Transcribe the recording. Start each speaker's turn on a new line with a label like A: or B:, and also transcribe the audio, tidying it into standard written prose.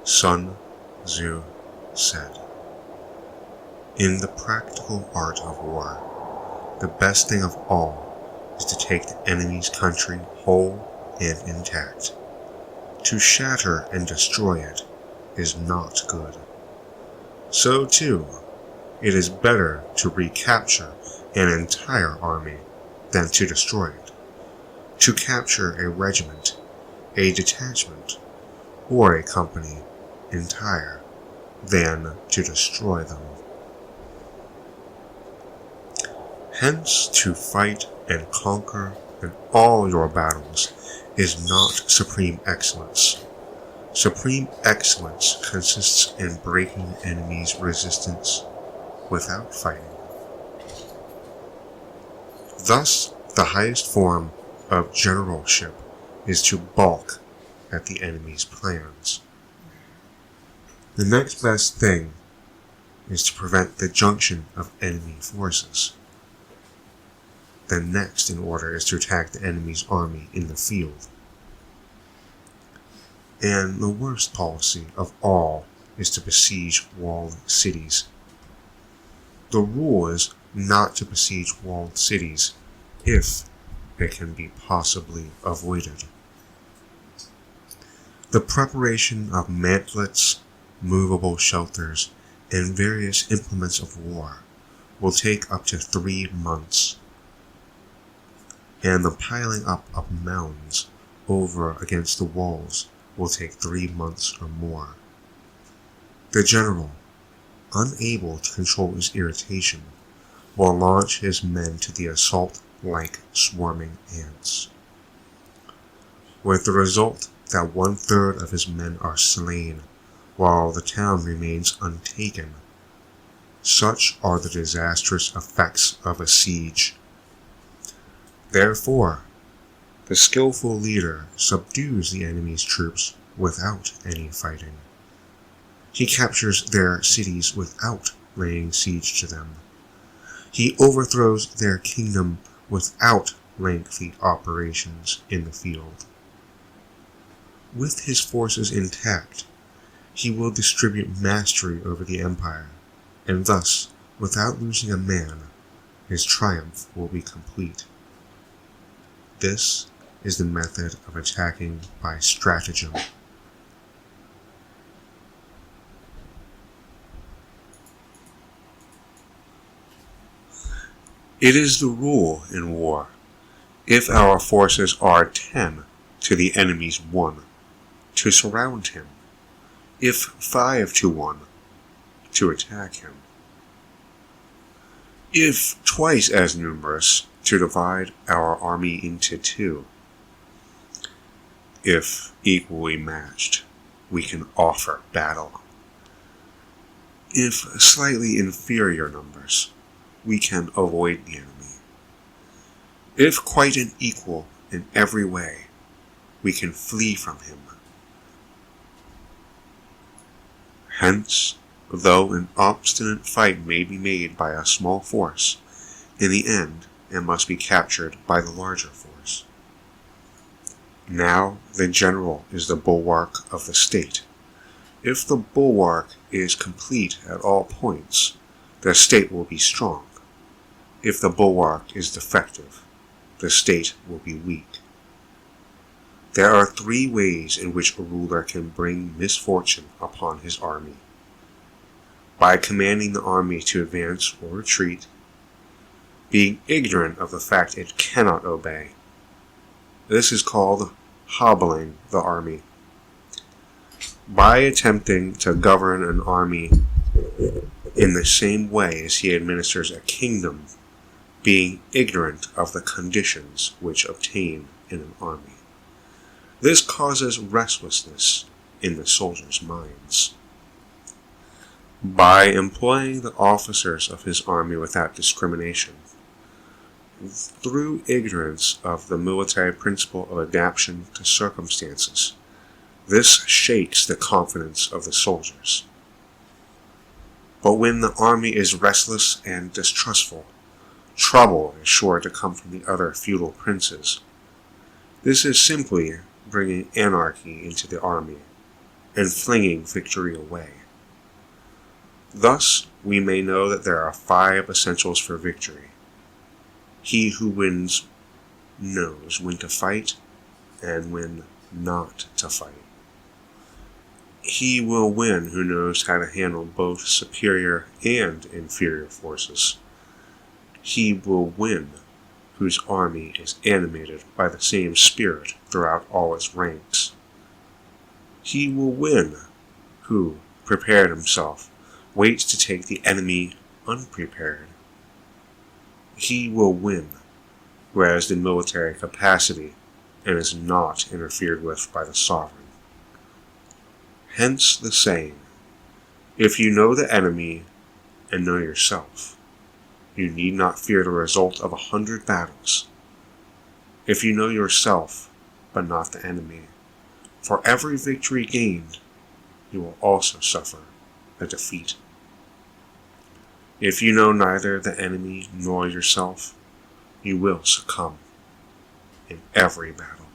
A: Sun Tzu said, "In the practical art of war, the best thing of all is to take the enemy's country whole and intact. To shatter and destroy it is not good. So too, it is better to recapture an entire army than to destroy it. To capture a regiment, a detachment, or a company entire than to destroy them. Hence, to fight and conquer in all your battles is not supreme excellence. Supreme excellence consists in breaking enemies' resistance without fighting. Thus, the highest form of generalship is to balk at the enemy's plans. The next best thing is to prevent the junction of enemy forces. The next in order is to attack the enemy's army in the field. And the worst policy of all is to besiege walled cities. The rule is not to besiege walled cities if it can be possibly avoided. The preparation of mantlets, movable shelters, and various implements of war will take up to 3 months, and the piling up of mounds over against the walls will take 3 months or more. The general, unable to control his irritation, will launch his men to the assault like swarming ants, with the result that 1/3 of his men are slain while the town remains untaken. Such are the disastrous effects of a siege. Therefore, the skillful leader subdues the enemy's troops without any fighting. He captures their cities without laying siege to them. He overthrows their kingdom without lengthy operations in the field. With his forces intact, he will distribute mastery over the empire, and thus, without losing a man, his triumph will be complete. This is the method of attacking by stratagem. It is the rule in war, if our forces are 10 to the enemy's 1, to surround him, if 5 to 1, to attack him, if twice as numerous, to divide our army into 2. If equally matched, we can offer battle. If slightly inferior numbers, we can avoid the enemy. If quite unequal in every way, we can flee from him. Hence, though an obstinate fight may be made by a small force, in the end it must be captured by the larger force. Now the general is the bulwark of the state. If the bulwark is complete at all points, the state will be strong. If the bulwark is defective, the state will be weak. There are 3 ways in which a ruler can bring misfortune upon his army: by commanding the army to advance or retreat, being ignorant of the fact it cannot obey. This is called hobbling the army. By attempting to govern an army in the same way as he administers a kingdom, being ignorant of the conditions which obtain in an army. This causes restlessness in the soldiers' minds. By employing the officers of his army without discrimination, through ignorance of the military principle of adaptation to circumstances, this shakes the confidence of the soldiers. But when the army is restless and distrustful, trouble is sure to come from the other feudal princes. This is simply bringing anarchy into the army, and flinging victory away. Thus, we may know that there are 5 essentials for victory. He who wins knows when to fight and when not to fight. He will win who knows how to handle both superior and inferior forces. He will win whose army is animated by the same spirit throughout all its ranks. He will win who, prepared himself, waits to take the enemy unprepared. He will win who has the military capacity and is not interfered with by the sovereign. Hence the saying, if you know the enemy and know yourself, you need not fear the result of 100 battles. If you know yourself, but not the enemy, for every victory gained, you will also suffer a defeat. If you know neither the enemy nor yourself, you will succumb in every battle.